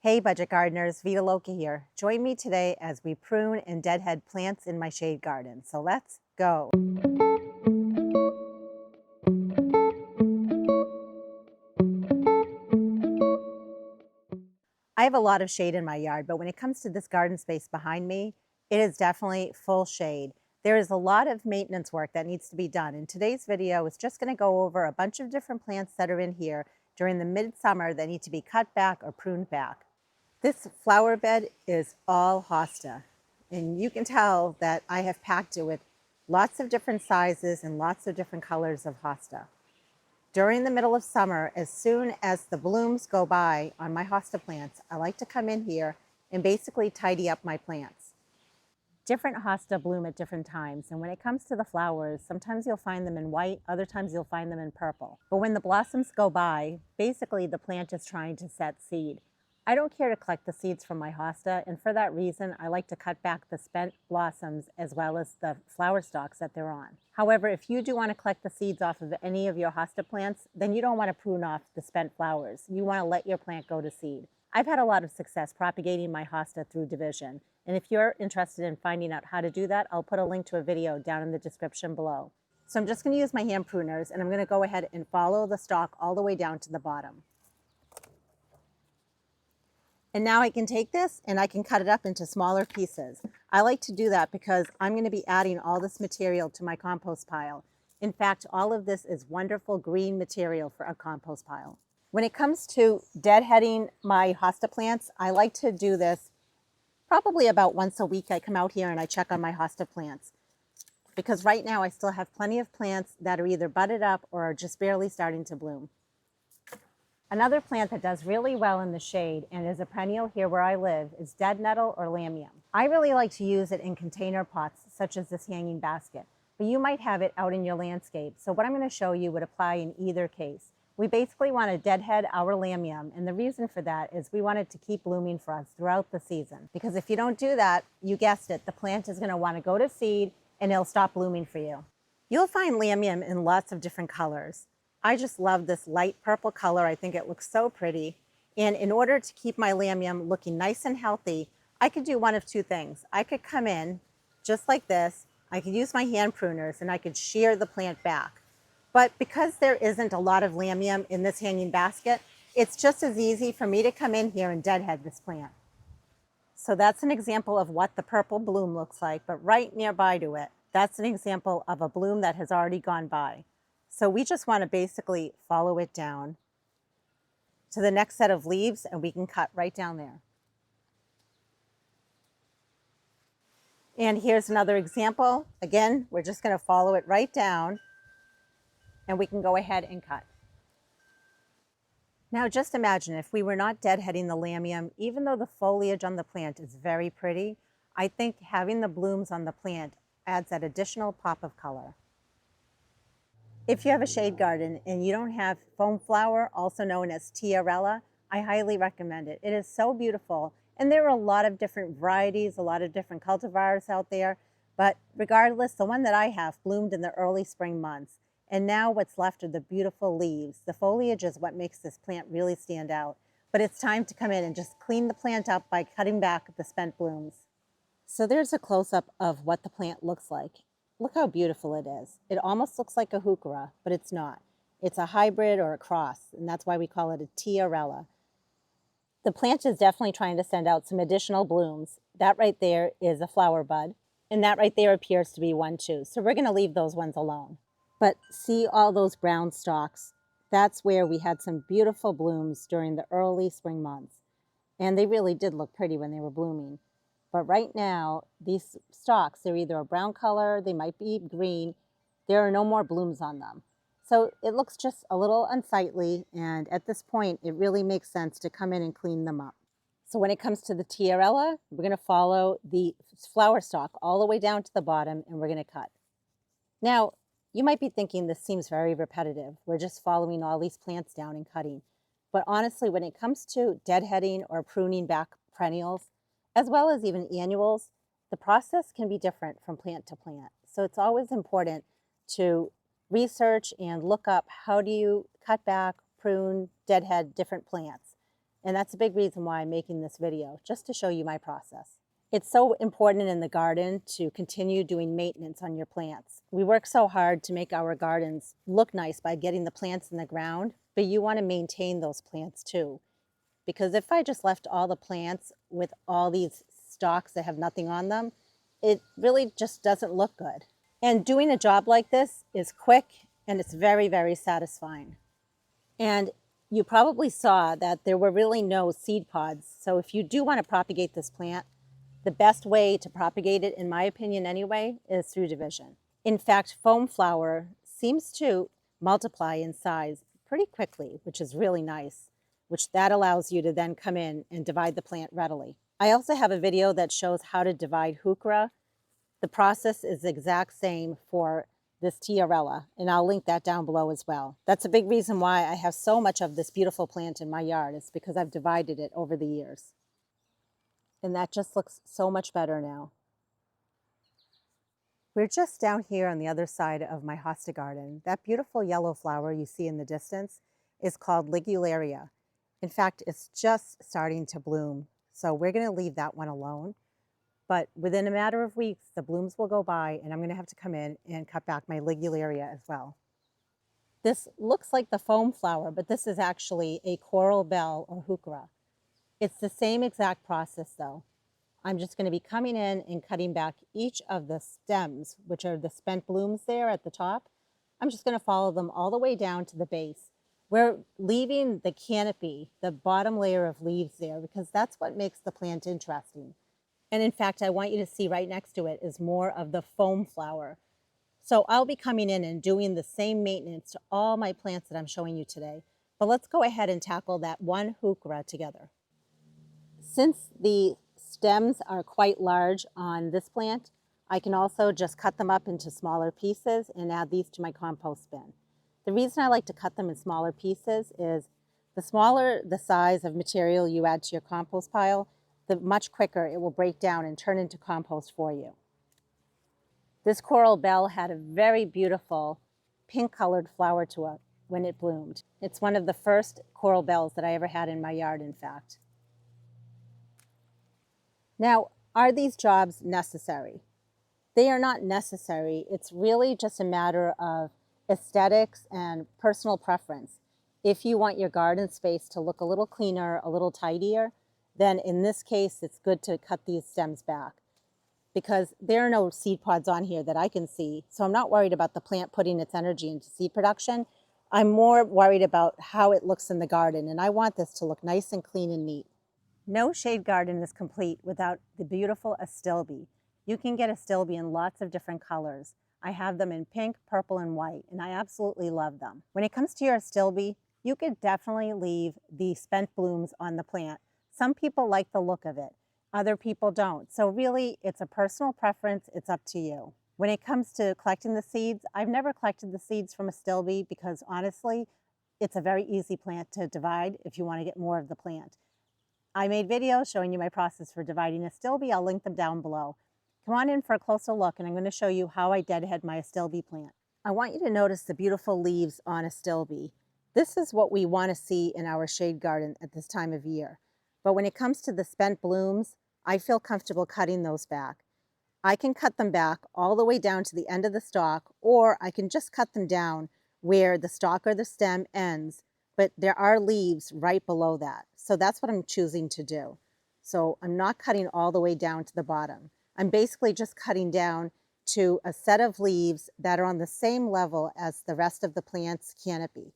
Hey budget gardeners, Vita Loca here. Join me today as we prune and deadhead plants in my shade garden. So let's go. I have a lot of shade in my yard, but when it comes to this garden space behind me, it is definitely full shade. There is a lot of maintenance work that needs to be done, and today's video is just going to go over a bunch of different plants that are in here during the midsummer that need to be cut back or pruned back. This flower bed is all hosta, and you can tell that I have packed it with lots of different sizes and lots of different colors of hosta. During the middle of summer, as soon as the blooms go by on my hosta plants, I like to come in here and basically tidy up my plants. Different hosta bloom at different times, and when it comes to the flowers, sometimes you'll find them in white, other times you'll find them in purple. But when the blossoms go by, basically the plant is trying to set seed. I don't care to collect the seeds from my hosta, and for that reason, I like to cut back the spent blossoms as well as the flower stalks that they're on. However, if you do want to collect the seeds off of any of your hosta plants, then you don't want to prune off the spent flowers. You want to let your plant go to seed. I've had a lot of success propagating my hosta through division, and if you're interested in finding out how to do that, I'll put a link to a video down in the description below. So I'm just going to use my hand pruners, and I'm going to go ahead and follow the stalk all the way down to the bottom. And now I can take this and I can cut it up into smaller pieces. I like to do that because I'm going to be adding all this material to my compost pile. In fact, all of this is wonderful green material for a compost pile. When it comes to deadheading my hosta plants, I like to do this probably about once a week. I come out here and I check on my hosta plants, because right now I still have plenty of plants that are either budded up or are just barely starting to bloom. Another plant that does really well in the shade and is a perennial here where I live is dead nettle or lamium. I really like to use it in container pots such as this hanging basket, but you might have it out in your landscape. So what I'm going to show you would apply in either case. We basically want to deadhead our lamium, and the reason for that is we want it to keep blooming for us throughout the season. Because if you don't do that, you guessed it, the plant is going to want to go to seed and it'll stop blooming for you. You'll find lamium in lots of different colors. I just love this light purple color. I think it looks so pretty. And in order to keep my lamium looking nice and healthy, I could do one of two things. I could come in just like this. I could use my hand pruners and I could shear the plant back. But because there isn't a lot of lamium in this hanging basket, it's just as easy for me to come in here and deadhead this plant. So that's an example of what the purple bloom looks like, but right nearby to it, that's an example of a bloom that has already gone by. So we just want to basically follow it down to the next set of leaves, and we can cut right down there. And here's another example. Again, we're just going to follow it right down, and we can go ahead and cut. Now just imagine if we were not deadheading the lamium, even though the foliage on the plant is very pretty, I think having the blooms on the plant adds that additional pop of color. If you have a shade garden and you don't have foam flower, also known as Tiarella, I highly recommend it. It is so beautiful. And there are a lot of different varieties, a lot of different cultivars out there. But regardless, the one that I have bloomed in the early spring months. And now what's left are the beautiful leaves. The foliage is what makes this plant really stand out. But it's time to come in and just clean the plant up by cutting back the spent blooms. So there's a close-up of what the plant looks like. Look how beautiful it is. It almost looks like a Heuchera, but it's not. It's a hybrid or a cross, and that's why we call it a Tiarella. The plant is definitely trying to send out some additional blooms. That right there is a flower bud, and that right there appears to be one too. So we're going to leave those ones alone. But see all those brown stalks? That's where we had some beautiful blooms during the early spring months. And they really did look pretty when they were blooming. But right now, these stalks, they're either a brown color, they might be green. There are no more blooms on them. So it looks just a little unsightly, and at this point, it really makes sense to come in and clean them up. So when it comes to the Tiarella, we're going to follow the flower stalk all the way down to the bottom, and we're going to cut. Now, you might be thinking this seems very repetitive. We're just following all these plants down and cutting. But honestly, when it comes to deadheading or pruning back perennials, as well as even annuals, the process can be different from plant to plant. So it's always important to research and look up how do you cut back, prune, deadhead different plants. And that's a big reason why I'm making this video, just to show you my process. It's so important in the garden to continue doing maintenance on your plants. We work so hard to make our gardens look nice by getting the plants in the ground, but you want to maintain those plants too. Because if I just left all the plants with all these stalks that have nothing on them, it really just doesn't look good. And doing a job like this is quick and it's very, very satisfying. And you probably saw that there were really no seed pods. So if you do want to propagate this plant, the best way to propagate it, in my opinion anyway, is through division. In fact, foam flower seems to multiply in size pretty quickly, which is really nice, which that allows you to then come in and divide the plant readily. I also have a video that shows how to divide Heuchera. The process is the exact same for this Tiarella, and I'll link that down below as well. That's a big reason why I have so much of this beautiful plant in my yard. It's because I've divided it over the years. And that just looks so much better now. We're just down here on the other side of my hosta garden. That beautiful yellow flower you see in the distance is called Ligularia. In fact, it's just starting to bloom. So we're going to leave that one alone. But within a matter of weeks, the blooms will go by and I'm going to have to come in and cut back my Ligularia as well. This looks like the foam flower, but this is actually a coral bell or Heuchera. It's the same exact process though. I'm just going to be coming in and cutting back each of the stems, which are the spent blooms there at the top. I'm just going to follow them all the way down to the base. We're leaving the canopy, the bottom layer of leaves there, because that's what makes the plant interesting. And in fact, I want you to see right next to it is more of the foam flower. So I'll be coming in and doing the same maintenance to all my plants that I'm showing you today. But let's go ahead and tackle that one Heuchera together. Since the stems are quite large on this plant, I can also just cut them up into smaller pieces and add these to my compost bin. The reason I like to cut them in smaller pieces is the smaller the size of material you add to your compost pile, the much quicker it will break down and turn into compost for you. This coral bell had a very beautiful pink-colored flower to it when it bloomed. It's one of the first coral bells that I ever had in my yard, in fact. Now, are these jobs necessary? They are not necessary. It's really just a matter of aesthetics and personal preference. If you want your garden space to look a little cleaner, a little tidier, then in this case, it's good to cut these stems back because there are no seed pods on here that I can see. So I'm not worried about the plant putting its energy into seed production. I'm more worried about how it looks in the garden, and I want this to look nice and clean and neat. No shade garden is complete without the beautiful Astilbe. You can get Astilbe in lots of different colors. I have them in pink, purple, and white, and I absolutely love them. When it comes to your Astilbe, you could definitely leave the spent blooms on the plant. Some people like the look of it, other people don't. So really, it's a personal preference, it's up to you. When it comes to collecting the seeds, I've never collected the seeds from Astilbe because honestly, it's a very easy plant to divide if you want to get more of the plant. I made videos showing you my process for dividing Astilbe. I'll link them down below. Come on in for a closer look and I'm going to show you how I deadhead my Astilbe plant. I want you to notice the beautiful leaves on Astilbe. This is what we want to see in our shade garden at this time of year. But when it comes to the spent blooms, I feel comfortable cutting those back. I can cut them back all the way down to the end of the stalk, or I can just cut them down where the stalk or the stem ends, but there are leaves right below that. So that's what I'm choosing to do. So I'm not cutting all the way down to the bottom. I'm basically just cutting down to a set of leaves that are on the same level as the rest of the plant's canopy.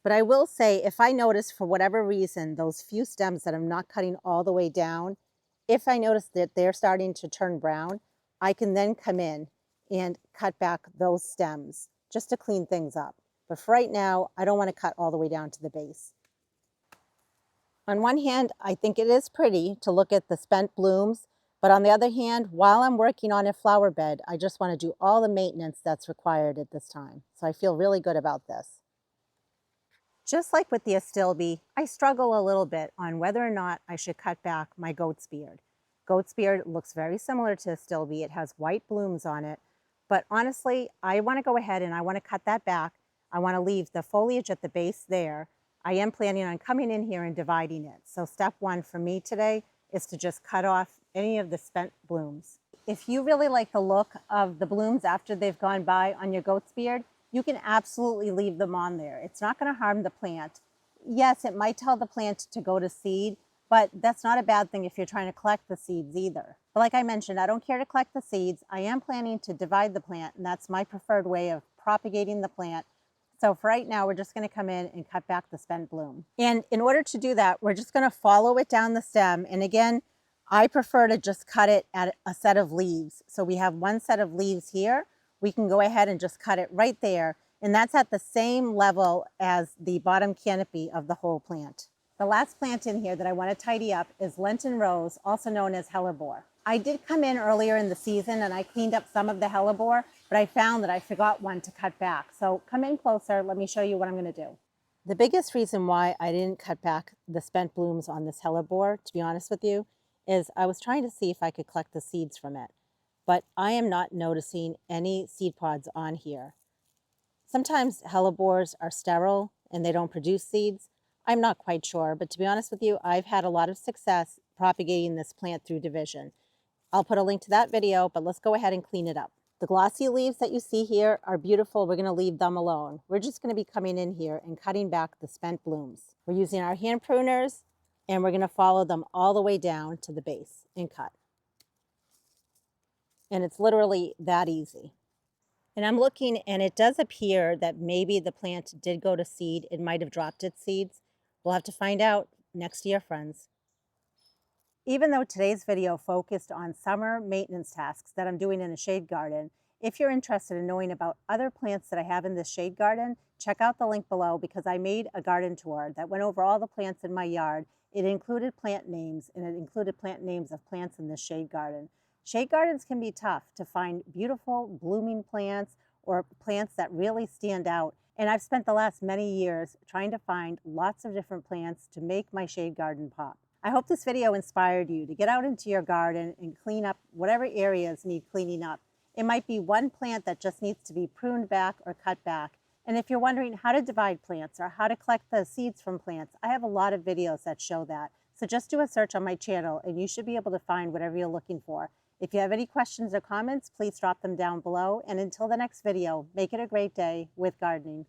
But I will say, if I notice for whatever reason, those few stems that I'm not cutting all the way down, if I notice that they're starting to turn brown, I can then come in and cut back those stems just to clean things up. But for right now, I don't want to cut all the way down to the base. On one hand, I think it is pretty to look at the spent blooms, but on the other hand, while I'm working on a flower bed, I just want to do all the maintenance that's required at this time. So I feel really good about this. Just like with the Astilbe, I struggle a little bit on whether or not I should cut back my goat's beard. Goat's beard looks very similar to Astilbe. It has white blooms on it, But honestly, I want to go ahead and I want to cut that back. I want to leave the foliage at the base there. I am planning on coming in here and dividing it. So step one for me today is to just cut off any of the spent blooms. If you really like the look of the blooms after they've gone by on your goat's beard, you can absolutely leave them on there. It's not going to harm the plant. Yes, it might tell the plant to go to seed, but that's not a bad thing if you're trying to collect the seeds either. But like I mentioned, I don't care to collect the seeds. I am planning to divide the plant, and that's my preferred way of propagating the plant. So for right now, we're just going to come in and cut back the spent bloom. And in order to do that, we're just going to follow it down the stem. And again, I prefer to just cut it at a set of leaves. So we have one set of leaves here. We can go ahead and just cut it right there. And that's at the same level as the bottom canopy of the whole plant. The last plant in here that I want to tidy up is Lenten Rose, also known as Hellebore. I did come in earlier in the season and I cleaned up some of the Hellebore, but I found that I forgot one to cut back. So come in closer, let me show you what I'm going to do. The biggest reason why I didn't cut back the spent blooms on this Hellebore, to be honest with you, is I was trying to see if I could collect the seeds from it. But I am not noticing any seed pods on here. Sometimes hellebores are sterile and they don't produce seeds. I'm not quite sure, but to be honest with you, I've had a lot of success propagating this plant through division. I'll put a link to that video, but let's go ahead and clean it up. The glossy leaves that you see here are beautiful. We're going to leave them alone. We're just going to be coming in here and cutting back the spent blooms. We're using our hand pruners and we're going to follow them all the way down to the base and cut. And it's literally that easy. And I'm looking, and it does appear that maybe the plant did go to seed. It might have dropped its seeds. We'll have to find out next year, friends. Even though today's video focused on summer maintenance tasks that I'm doing in a shade garden, if you're interested in knowing about other plants that I have in this shade garden, check out the link below because I made a garden tour that went over all the plants in my yard. It included plant names, and it included plant names of plants in this shade garden. Shade gardens can be tough to find beautiful blooming plants or plants that really stand out. And I've spent the last many years trying to find lots of different plants to make my shade garden pop. I hope this video inspired you to get out into your garden and clean up whatever areas need cleaning up. It might be one plant that just needs to be pruned back or cut back. And if you're wondering how to divide plants or how to collect the seeds from plants, I have a lot of videos that show that. So just do a search on my channel and you should be able to find whatever you're looking for. If you have any questions or comments, please drop them down below. And until the next video, make it a great day with gardening.